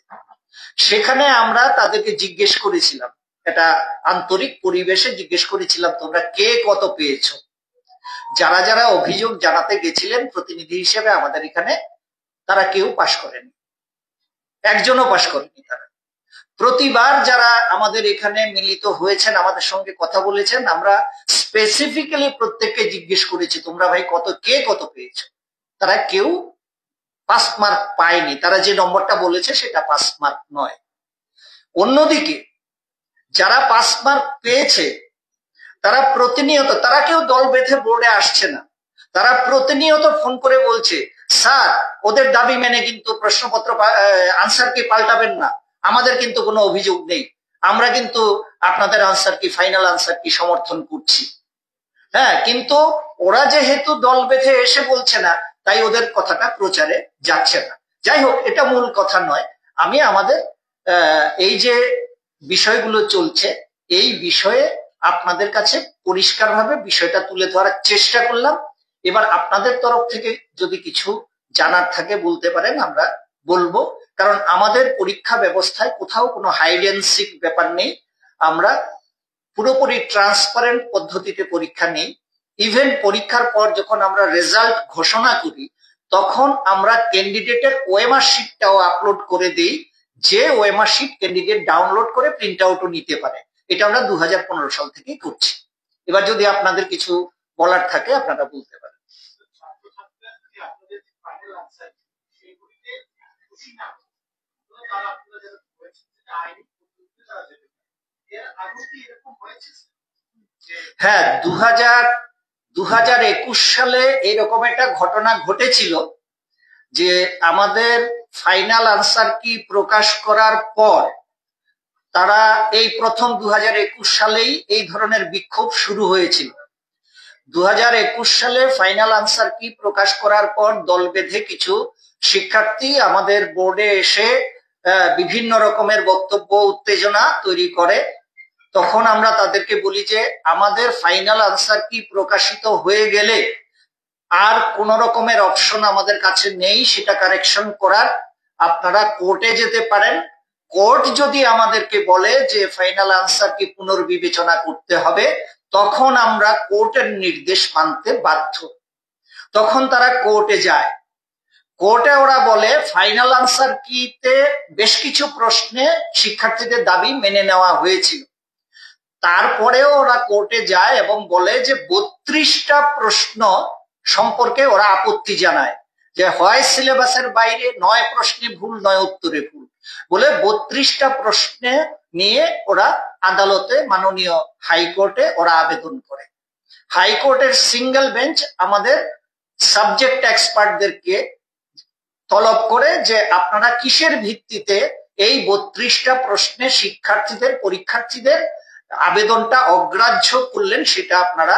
সেখানে আমরা তাদেরকে জিজ্ঞেস করেছিলাম, এটা আন্তরিক পরিবেশে জিজ্ঞেস করেছিলাম, তোমরা কে কত পেয়েছো। যারা যারা অভিযোগ জানাতে গেছিলেন প্রতিনিধি হিসেবে আমাদের এখানে, তারা কেউ পাশ করেনি, একজনও পাশ করেনি। তারা প্রতিবার যারা আমাদের এখানে মিলিত হয়েছেন, আমাদের সঙ্গে কথা বলেছেন, আমরা স্পেসিফিক্যালি প্রত্যেককে জিজ্ঞেস করেছি, তোমরা ভাই কে কত পেয়েছো। তারা কেউ পাস মার্ক পায়নি, তারা যে নম্বরটা বলেছে সেটা পাস মার্ক নয়। অন্যদিকে যারা পাস মার্ক পেয়েছে, তারা প্রতিনিয়ত, তারা কেউ দল বেঁধে বোর্ডে আসছে না, তারা প্রতিনিয়ত ফোন করে বলছে, স্যার ওদের দাবি মেনে কিন্তু প্রশ্নপত্র আনসার কি পাল্টাবেন না, আমাদের কিন্তু কোনো অভিযোগ নেই, আমরা কিন্তু আপনাদের আনসার কি, ফাইনাল আনসার কি সমর্থন করছি। হ্যাঁ, কিন্তু ওরা যেহেতু দল বেঁধে এসে বলছে না, তাই ওদের কথাটা প্রচারে যাচ্ছে না। যাই হোক, এটা মূল কথা নয়। আমি আমাদের এই যে বিষয়গুলো চলছে, এই বিষয়ে আপনাদের কাছে পরিষ্কারভাবে বিষয়টা তুলে ধরার চেষ্টা করলাম। এবার আপনাদের তরফ থেকে যদি কিছু জানার থাকে বলতে পারেন, আমরা বলবো। কারণ আমাদের পরীক্ষা ব্যবস্থায় কোথাও কোনো হাইড এন্ড সিক ব্যাপার নেই, আমরা পুরোপুরি ট্রান্সপারেন্ট পদ্ধতিতে পরীক্ষা নেই। ইভেন পরীক্ষার পর যখন আমরা রেজাল্ট ঘোষণা করি, তখন আমরা ক্যান্ডিডেটের ওএমআর শিটটাও আপলোড করে দিই, যে ওএমআর শিট ক্যান্ডিডেট ডাউনলোড করে প্রিন্ট আউটও নিতে পারে। এটা আমরা 2015 সাল থেকেই করছি। এবার যদি আপনাদের কিছু বলার থাকে আপনারা বলতে পারেন। হ্যাঁ, 2021 সালে এরকম একটা ঘটনা ঘটেছিল যে আমাদের ফাইনাল আনসার কি প্রকাশ করার পর তারা এই প্রথম 2021 সালেই এই ধরনের বিক্ষোভ শুরু হয়েছিল। 2021 সালে ফাইনাল আনসার কি প্রকাশ করার পর দল বেঁধে কিছু শিক্ষার্থী আমাদের বোর্ডে এসে বিভিন্ন রকমের বক্তব্য, উত্তেজনা তৈরি করে। তখন আমরা তাদেরকে বলি যে আমাদের ফাইনাল আনসার কি প্রকাশিত হয়ে গেলে আর কোন রকমের অপশন আমাদের কাছে নেই সেটা কারেকশন করার। আপনারা কোর্টে যেতে পারেন, কোর্ট যদি আমাদেরকে বলে যে ফাইনাল আনসার কি পুনর্বিবেচনা করতে হবে, তখন আমরা কোর্টের নির্দেশ মানতে বাধ্য। তখন তারা কোর্টে যায়, কোর্টে ওরা বলে ফাইনাল আনসার কিতে বেশ কিছু প্রশ্নে শিক্ষার্থীদের দাবি মেনে নেওয়া হয়েছিল। তারপরেও ওরা কোর্টে যায় এবং বলে যে 32টা প্রশ্ন সম্পর্কে ওরা আপত্তি জানায়, যে হয় সিলেবাসের বাইরে, নয় প্রশ্নে ভুল, নয় উত্তরে ভুল, বলে 32টা প্রশ্নে নিয়ে ওরা আদালতে, মাননীয় হাইকোর্টে ওরা আবেদন করে। হাইকোর্টের সিঙ্গেল বেঞ্চ আমাদের সাবজেক্ট এক্সপার্টদেরকে তলব করে যে আপনারা কিসের ভিত্তিতে এই 32টা প্রশ্নে শিক্ষার্থীদের পরীক্ষার্থীদের আবেদনটা অগ্রাহ্য করলেন সেটা আপনারা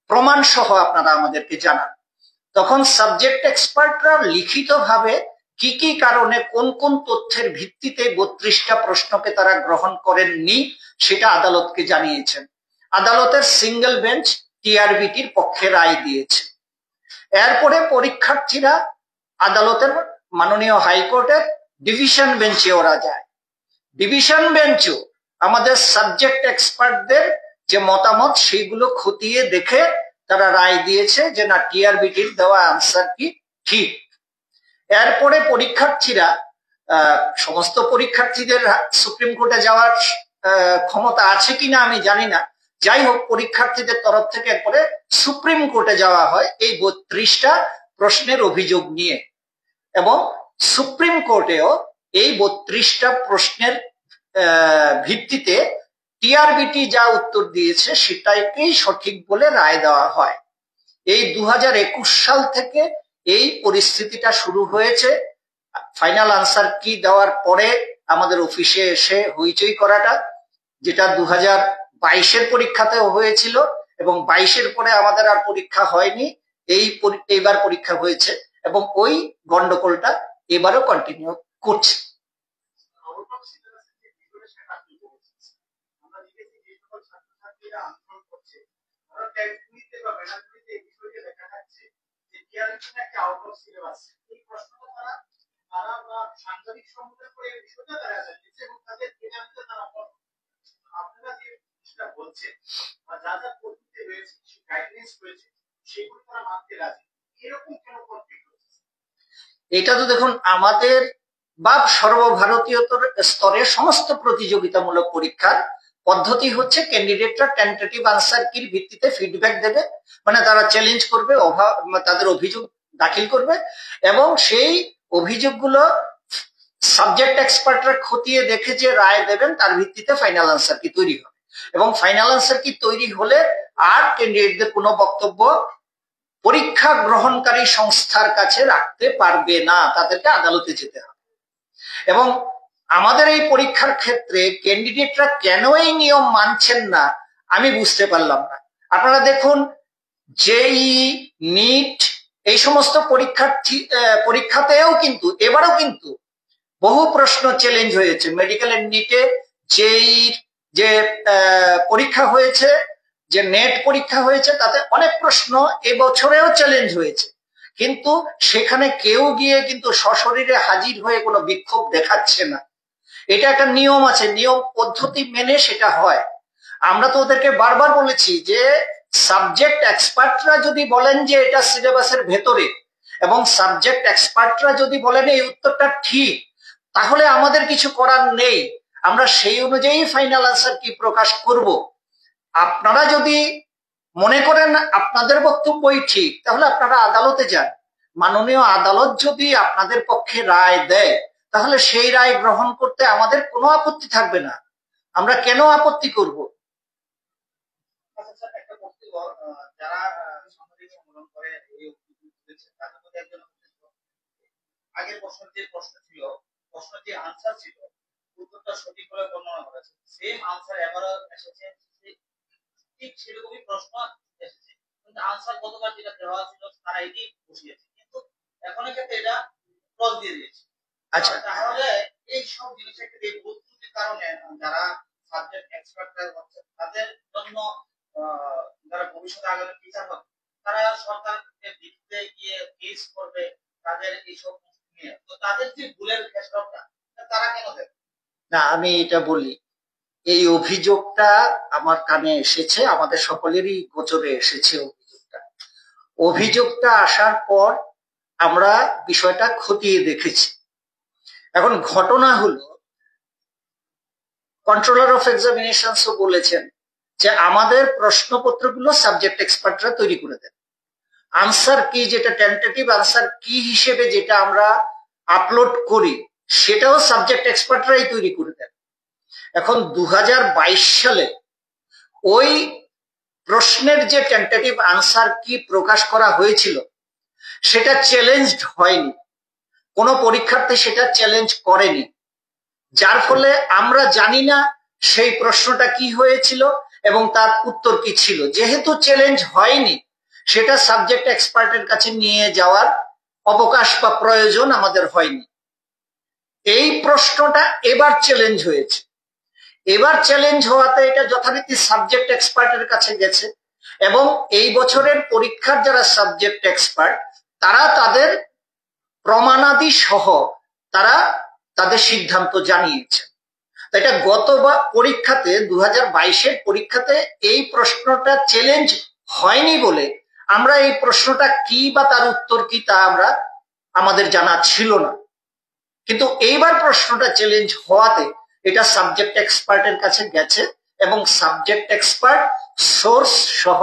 প্রমাণ সহ আপনারা আমাদেরকে জানান। তখন সাবজেক্ট এক্সপার্টরা লিখিতভাবে কি কি কারণে কোন কোন তথ্যের ভিত্তিতে 32টা প্রশ্নকে তারা গ্রহণ করেননি সেটা আদালতকে জানিয়েছেন। আদালতের সিঙ্গেল বেঞ্চ টিআরবিটির পক্ষে রায় দিয়েছে। এরপরে পরীক্ষার্থীরা আদালতের মাননীয় হাইকোর্টের ডিভিশন বেঞ্চে ওরা যায়। ডিভিশন বেঞ্চও আমাদের সাবজেক্ট এক্সপার্টদের যে মতামত সেগুলো খতিয়ে দেখে তারা রায় দিয়েছে যে না, টিআরবিটির দেওয়া আনসার কি ঠিক। এরপরে পরীক্ষার্থীরা, সমস্ত পরীক্ষার্থীদের সুপ্রিম কোর্টে যাওয়ার ক্ষমতা আছে কিনা আমি জানি না, যাই হোক পরীক্ষার্থীদের তরফ থেকে এরপরে সুপ্রিম কোর্টে যাওয়া হয় এই 32টা প্রশ্নের অভিযোগ নিয়ে, এবং সুপ্রিম কোর্টেও এই 32টা প্রশ্নের ভিত্তিতে টিআরবিটি যা উত্তর দিয়েছে সেটাকেই সঠিক বলে রায় দেওয়া হয়। এই 2021 সাল থেকে এই পরিস্থিতিটা শুরু হয়েছে। ফাইনাল আনসার কি দেওয়ার পরে আমাদের অফিসে এসে হইচই করাটা, যেটা 2022-এর পরীক্ষাতেও হয়েছিল, এবং 22-এর পরে আমাদের আর পরীক্ষা হয়নি, এইবার পরীক্ষা হয়েছে, এবং ওই গন্ডগোলটা এবারও কন্টিনিউ করছে। এটা তো দেখুন, আমাদের বা সর্বভারতীয় স্তরে সমস্ত প্রতিযোগিতামূলক পরীক্ষার পদ্ধতি হচ্ছে ক্যান্ডিডেটরা টেন্টেটিভ আনসার কির ভিত্তিতে ফিডব্যাক দেবে, মানে তারা চ্যালেঞ্জ করবে, তাদের অভিযোগ দাখিল করবে, এবং সেই অভিযোগগুলো সাবজেক্ট এক্সপার্টরা খতিয়ে দেখে যে রায় দেবেন তার ভিত্তিতে ফাইনাল আনসার কি তৈরি হবে। এবং ফাইনাল আনসার কি তৈরি হলে আর ক্যান্ডিডেটদের কোনো বক্তব্য পরীক্ষা গ্রহণকারী সংস্থার কাছে রাখতে পারবে না, তাদেরকে আদালতে যেতে হবে। এবং আমাদের এই পরীক্ষার ক্ষেত্রে ক্যান্ডিডেটরা কেন এই নিয়ম মানছেন না আমি বুঝতে পারলাম না। আপনারা দেখুন, জেই, নিট, এই সমস্ত পরীক্ষাতেও কিন্তু এবারও কিন্তু বহু প্রশ্ন চ্যালেঞ্জ হয়েছে। মেডিকেলের নিটে জেই যে পরীক্ষা হয়েছে, যে নেট পরীক্ষা হয়েছে, তাতে অনেক প্রশ্ন এবছরেও চ্যালেঞ্জ হয়েছে, কিন্তু সেখানে কেউ গিয়ে কিন্তু সশরীরে হাজির হয়ে কোনো বিক্ষোভ দেখাচ্ছে না। এটা একটা নিয়ম আছে, নিয়ম পদ্ধতি মেনে সেটা হয়। আমরা তো ওদেরকে বারবার বলেছি যে সাবজেক্ট এক্সপার্টরা যদি বলেন যে এটা সিলেবাসের ভেতরে, এবং সাবজেক্ট এক্সপার্টরা যদি বলেন এই উত্তরটা ঠিক, তাহলে আমাদের কিছু করার নেই, আমরা সেই অনুযায়ী ফাইনাল আনসার কি প্রকাশ করব। আপনারা যদি মনে করেন আপনাদের বক্তব্যই ঠিক, তাহলে আপনারা আদালতে যান। মাননীয় আদালত যদি আপনাদের পক্ষে রায় দেয়, তাহলে সেই রায় গ্রহণ করতে আমাদের কোনো আপত্তি থাকবে না। আমরা কেন আপত্তি করব? যারা সাংবাদিক সম্মেলন করে আগের প্রশ্নের যে প্রশ্ন ছিল, প্রশ্নের যে আনসার ছিল, উত্তরটা সঠিক বলে বর্ণনা করেছে, সেম আনসার এবারও এসেছে, ঠিক সেরকমই প্রশ্ন এসেছে, কিন্তু আনসার গতবার যেটা দেওয়া ছিল তারা এটি বসিয়েছে, কিন্তু এখন ক্ষেত্রে এটা ক্রস দিয়ে দিয়েছে। আচ্ছা, তাহলে এই সব জিনিসের ক্ষেত্রে এই বস্তুটির কারণে যারা সাবজেক্ট এক্সপার্টরা হচ্ছে তাদের জন্য, যারা ভবিষ্যতে আগামী টিচার হবে, তারা সরকারের বিরুদ্ধে গিয়ে কেস করবে তাদের এইসব নিয়ে, তো তাদের যে ভুলের খেসারতটা তারা কেন দেবে না? আমি এটা বলি, এই অভিযোগটা আমার কানে এসেছে, আমাদের সকলেরই গোচরে এসেছে অভিযোগটা আসার পর আমরা বিষয়টা খতিয়ে দেখেছি। এখন ঘটনা হলো, কন্ট্রোলার অফ এক্সামিনেশনসও বলেছেন যে আমাদের প্রশ্নপত্রগুলো সাবজেক্ট এক্সপার্টরা তৈরি করে দেন। আনসার কি, যেটা টেন্টেটিভ আনসার কি হিসেবে যেটা আমরা আপলোড করি, সেটাও সাবজেক্ট এক্সপার্টরাই তৈরি করে দেন। এখন 2022 সালে ওই প্রশ্নের যে টেন্টেটিভ আনসার কি প্রকাশ করা হয়েছিল, সেটা চ্যালেঞ্জড হয়নি। কোনো পরীক্ষার্থী সেটা চ্যালেঞ্জ করেনি, যার ফলে আমরা জানি না সেই প্রশ্নটা কি হয়েছিল এবং তার উত্তর কি ছিল। যেহেতু চ্যালেঞ্জ হয়নি, সেটা সাবজেক্ট এক্সপার্টের কাছে নিয়ে যাওয়ার অবকাশ বা প্রয়োজন আমাদের হয়নি। এই প্রশ্নটা এবার চ্যালেঞ্জ হয়েছে। এবার চ্যালেঞ্জ হওয়াতে এটা যথারীতি সাবজেক্ট এক্সপার্টের কাছে গেছে এবং এই বছরের পরীক্ষার যারা সাবজেক্ট এক্সপার্ট তারা তাদের প্রমাণাদি সহ তারা তাদের সিদ্ধান্ত জানিয়েছে। এটা গতবার পরীক্ষাতে 2022-এর পরীক্ষাতে এই প্রশ্নটা চ্যালেঞ্জ হয়নি বলে আমরা এই প্রশ্নটা কি বা তার উত্তর কি তা আমাদের জানা ছিল না। কিন্তু এইবার প্রশ্নটা চ্যালেঞ্জ হওয়াতে এটা সাবজেক্ট এক্সপার্টের কাছে গেছে এবং সাবজেক্ট এক্সপার্ট সোর্স সহ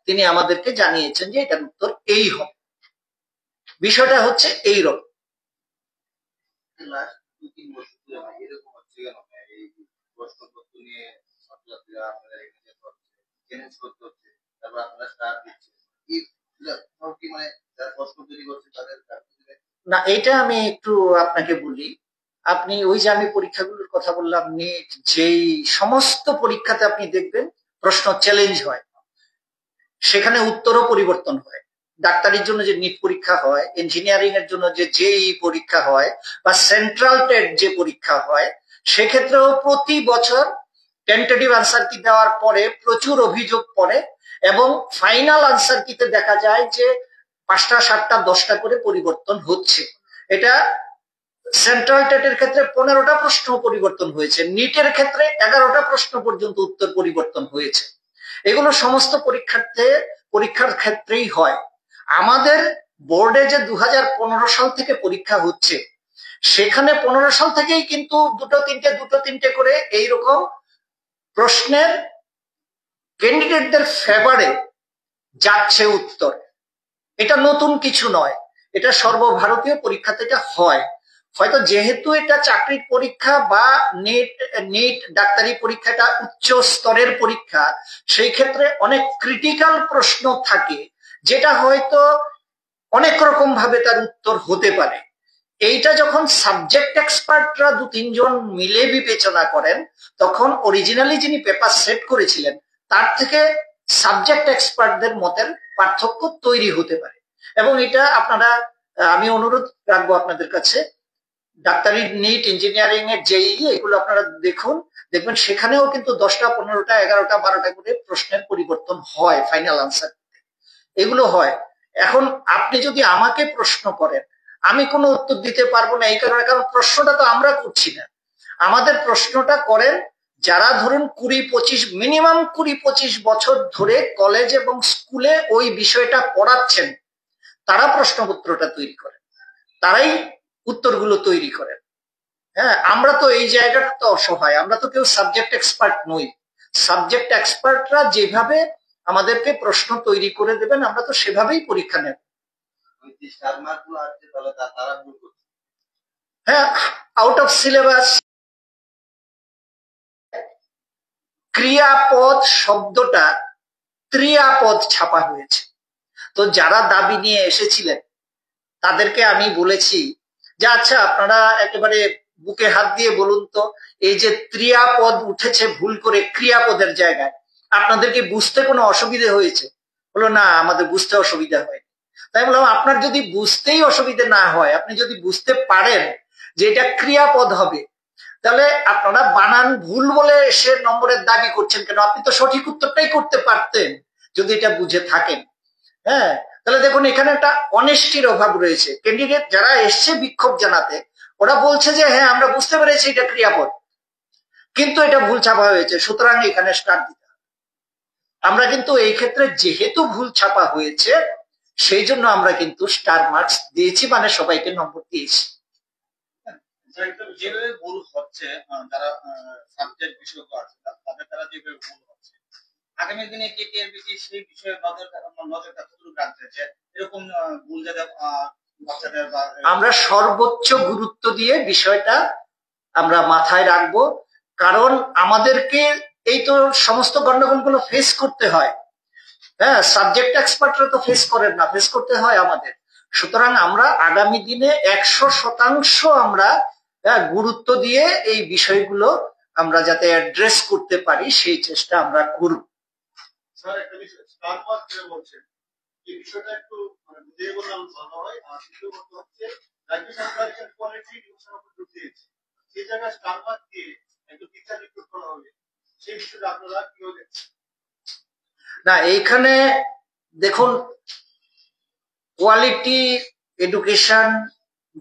তিনি আমাদেরকে জানিয়েছেন যে এটার উত্তর এই হবে। বিষয়টা হচ্ছে এইরকম। না, এটা আমি একটু আপনাকে বলি। আপনি ওই যে আমি পরীক্ষাগুলোর কথা বললাম, নেট, যেই সমস্ত পরীক্ষাতে আপনি দেখবেন প্রশ্ন চ্যালেঞ্জ হয়, সেখানে উত্তরও পরিবর্তন হয়। ডাক্তারির জন্য যে নিট পরীক্ষা হয়, ইঞ্জিনিয়ারিং এর জন্য যে জেই পরীক্ষা হয় বা সেন্ট্রাল টেট যে পরীক্ষা হয়, সেক্ষেত্রেও প্রতি বছর টেন্টেটিভ আনসার কি দেওয়ার পরে প্রচুর অভিযোগ পড়ে এবং ফাইনাল আনসার কিতে দেখা যায় যে 5টা 7টা 10টা করে পরিবর্তন হচ্ছে। এটা সেন্ট্রাল টেটের ক্ষেত্রে 15টা প্রশ্ন পরিবর্তন হয়েছে, নিটের ক্ষেত্রে 11টা প্রশ্ন পর্যন্ত উত্তর পরিবর্তন হয়েছে। এগুলো সমস্ত পরীক্ষার ক্ষেত্রেই হয়। আমাদের বোর্ডে যে 2015 সাল থেকে পরীক্ষা হচ্ছে, সেখানে 15 সাল থেকেই কিন্তু দুটো তিনটে করে এইরকম প্রশ্নের ক্যান্ডিডেটদের ফেভারে যাচ্ছে উত্তর। এটা নতুন কিছু নয়, এটা সর্বভারতীয় পরীক্ষাতে এটা হয়। হয়তো যেহেতু এটা চাকরির পরীক্ষা বা নিট ডাক্তারি পরীক্ষাটা উচ্চ স্তরের পরীক্ষা, সেই ক্ষেত্রে অনেক ক্রিটিক্যাল প্রশ্ন থাকে যেটা হয়তো অনেক রকম ভাবে তার উত্তর হতে পারে। এইটা যখন সাবজেক্ট এক্সপার্টরা 2-3 জন মিলে বিবেচনা করেন, তখন অরিজিনালি যিনি পেপার সেট করেছিলেন তার থেকে সাবজেক্ট এক্সপার্টদের মতের পার্থক্য তৈরি হতে পারে। এবং এটা আমি অনুরোধ রাখবো আপনাদের কাছে, ডাক্তারি, নিট, ইঞ্জিনিয়ারিং এর জেই এগুলো আপনারা দেখবেন সেখানেও কিন্তু 10টা 15টা 11টা 12টা করে প্রশ্নের পরিবর্তন হয় ফাইনাল আনসার, এগুলো হয়। এখন আপনি যদি আমাকে প্রশ্ন করেন, আমি কোনো উত্তর দিতে পারবো না। এই কারণ প্রশ্নটা তো আমরা করছি না, আমাদের প্রশ্নটা করেন যারা ধরুন 20-25 বছর ধরে কলেজ এবং স্কুলে ওই বিষয়টা পড়াচ্ছেন, তারা প্রশ্নপত্রটা তৈরি করেন, তারাই উত্তরগুলো তৈরি করেন। হ্যাঁ, আমরা তো এই জায়গাটা তো অসহায়, আমরা তো কেউ সাবজেক্ট এক্সপার্ট নই। সাবজেক্ট এক্সপার্টরা যেভাবে আমাদেরকে প্রশ্ন তৈরি করে দেবেন, আমরা তো সেভাবেই পরীক্ষা নেব। হ্যাঁ, আউট অফ সিলেবাস ক্রিয়াপদ শব্দটা ত্রিয়াপদ ছাপা হয়েছে। তো যারা দাবি নিয়ে এসেছিলেন তাদেরকে আমি বলেছি যে আচ্ছা, আপনারা একেবারে বুকে হাত দিয়ে বলুন তো, এই যে ত্রিয়াপদ উঠেছে ভুল করে ক্রিয়াপদের জায়গায়, আপনাদেরকে বুঝতে কোনো অসুবিধে হয়েছে? বললো না, আমাদের বুঝতে অসুবিধা হয়নি। তাই বললাম, আপনার যদি বুঝতেই অসুবিধা না হয়, আপনি যদি বুঝতে পারেন যে এটা ক্রিয়াপদ হবে, তাহলে আপনারা বানান ভুল বলে সে নম্বরের দাবি করছেন কেন? আপনি তো সঠিক উত্তরটাই করতে পারতেন যদি এটা বুঝে থাকেন। হ্যাঁ, তাহলে দেখুন এখানে একটা অনেস্টির অভাব রয়েছে। ক্যান্ডিডেট যারা এসছে বিক্ষোভ জানাতে, ওরা বলছে যে হ্যাঁ, আমরা বুঝতে পেরেছি এটা ক্রিয়াপদ, কিন্তু এটা ভুল ছাপা হয়েছে, সুতরাং এখানে স্টার দিতে হবে। আমরা কিন্তু এই ক্ষেত্রে যেহেতু ভুল ছাপা হয়েছে, সেই জন্য আমরা কিন্তু স্টার মার্কস দিয়েছি, মানে সবাইকে নম্বর দিয়েছি। যেভাবে ভুল হচ্ছে, যারা সাবজেক্ট বিষয় আছে তাদের দ্বারা যেভাবে ভুল হচ্ছে, আগামী দিনে কেটিআরবি সেই বিষয়ে নজরটা কতটুকু রাখছে যে এরকম ভুল যাতে বাচ্চাদের? আমরা সর্বোচ্চ গুরুত্ব দিয়ে বিষয়টা আমরা মাথায় রাখবো, কারণ আমাদেরকে এই তো সমস্ত গন্ডগোলগুলো ফেস করতে হয়। হ্যাঁ, সাবজেক্ট এক্সপার্টরা তো ফেস করেন না, ফেস করতে হয় আমাদের। সুতরাং আমরা আগামী দিনে 100% আমরা গুরুত্ব দিয়ে এই বিষয়গুলো আমরা যাতে অ্যাড্রেস করতে পারি সেই চেষ্টা আমরা করব। স্যার, একটা বিষয় স্টার মার্ক যে বলছেন, এই বিষয়টা একটু বুঝিয়ে বললে ভালো হয়। আর দ্বিতীয় কথা হচ্ছে, রাজ্য সরকার এখানে কোয়ালিটি নিউজের উপর জোর দিয়েছে, সেই জায়গায় স্টার মার্ক দিয়ে একটু টিচার রিক্রুট করা হবে, সেই বিষয়টা আপনারা কিভাবে দেখছেন? না, এইখানে দেখুন, কোয়ালিটি এডুকেশন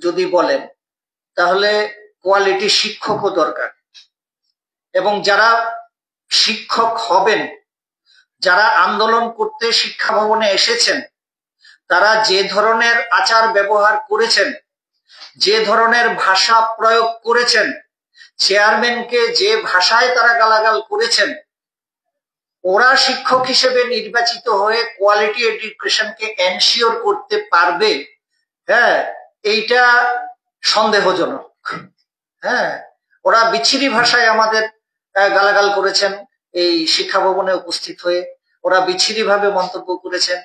যদি বলেন তাহলে কোয়ালিটি শিক্ষকও দরকার, এবং যারা শিক্ষক হবেন, যারা আন্দোলন করতে শিক্ষা ভবনে এসেছেন, তারা যে ধরনের আচার ব্যবহার করেছেন, যে ধরনের ভাষা প্রয়োগ করেছেন, চেয়ারম্যানকে যে ভাষায় তারা গালাগাল করেছেন, ওরা শিক্ষক হিসেবে নির্বাচিত হয়ে কোয়ালিটি এডুকেশনকে এনশিওর করতে পারবে? হ্যাঁ, এইটা সন্দেহজনক। হ্যাঁ, ওরা বিচ্ছিরি ভাষায় আমাদের গালাগাল করেছেন এই শিক্ষা ভবনে উপস্থিত হয়ে, ওরা বিচ্ছিরি ভাবে মন্তব্য করেছেন।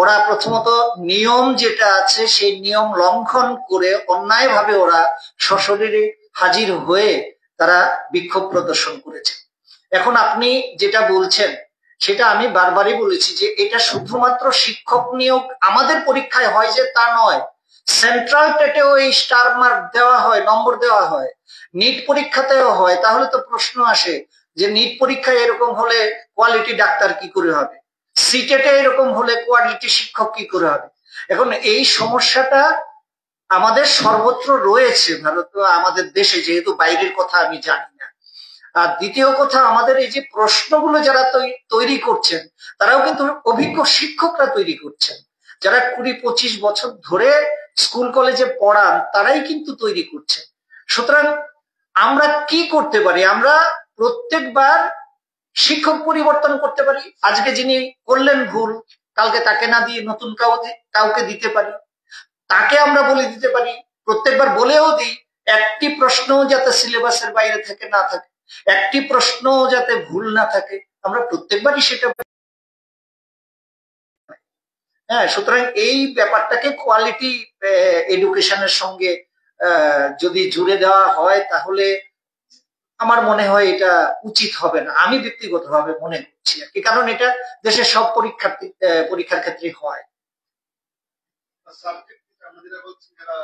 ওরা প্রথমত নিয়ম যেটা আছে সেই নিয়ম লঙ্ঘন করে অন্যায়ভাবে ওরা সশরীরে হাজির হয়ে তারা বিক্ষোভ প্রদর্শন করেছে। এখন আপনি যেটা বলছেন সেটা আমি বারবারই বলেছি যে এটা শুধুমাত্র শিক্ষক নিয়োগ আমাদের পরীক্ষায় হয় যে তা নয়, সেন্ট্রাল টেটেও এই স্টার মার্ক দেওয়া হয়, নম্বর দেওয়া হয়, নিট পরীক্ষাতেও হয়। তাহলে তো প্রশ্ন আসে যে নিট পরীক্ষায় এরকম হলে কোয়ালিটি ডাক্তার কি করে হবে, সিটেটে এরকম হলে কোয়ালিটি শিক্ষক কি করে হবে? এখন এই সমস্যাটা আমাদের সর্বত্র রয়েছে ভারত, আমাদের দেশে, যেহেতু বাইরের কথা আমি জানি না। আর দ্বিতীয় কথা, আমাদের এই যে প্রশ্নগুলো যারা তৈরি করছেন তারাও কিন্তু অভিজ্ঞ শিক্ষকরা তৈরি করছেন, যারা 20-25 বছর ধরে স্কুল কলেজে পড়ান তারাই কিন্তু তৈরি করছেন। সুতরাং আমরা কি করতে পারি? আমরা প্রত্যেকবার শিক্ষক পরিবর্তন করতে পারি। আজকে যিনি করলেন ভুল, কালকে তাকে না দিয়ে নতুন কাউকে দিতে পারি, তাকে আমরা বলে দিতে পারি। প্রত্যেকবার বলেও দিই একটি প্রশ্ন যাতে সিলেবাসের বাইরে থেকে না থাকে, একটি প্রশ্ন যাতে ভুল না থাকে, আমরা প্রত্যেকবারই সেটা। হ্যাঁ, সুতরাং এই ব্যাপারটাকে কোয়ালিটি এডুকেশনের সঙ্গে যদি জুড়ে দেওয়া হয় তাহলে আমার মনে হয় এটা উচিত হবে না, আমি ব্যক্তিগতভাবে মনে করছি আর কি, কারণ এটা দেশের সব পরীক্ষার ক্ষেত্রে হয়। সাবজেক্ট আমরা যেটা বলছি, যারা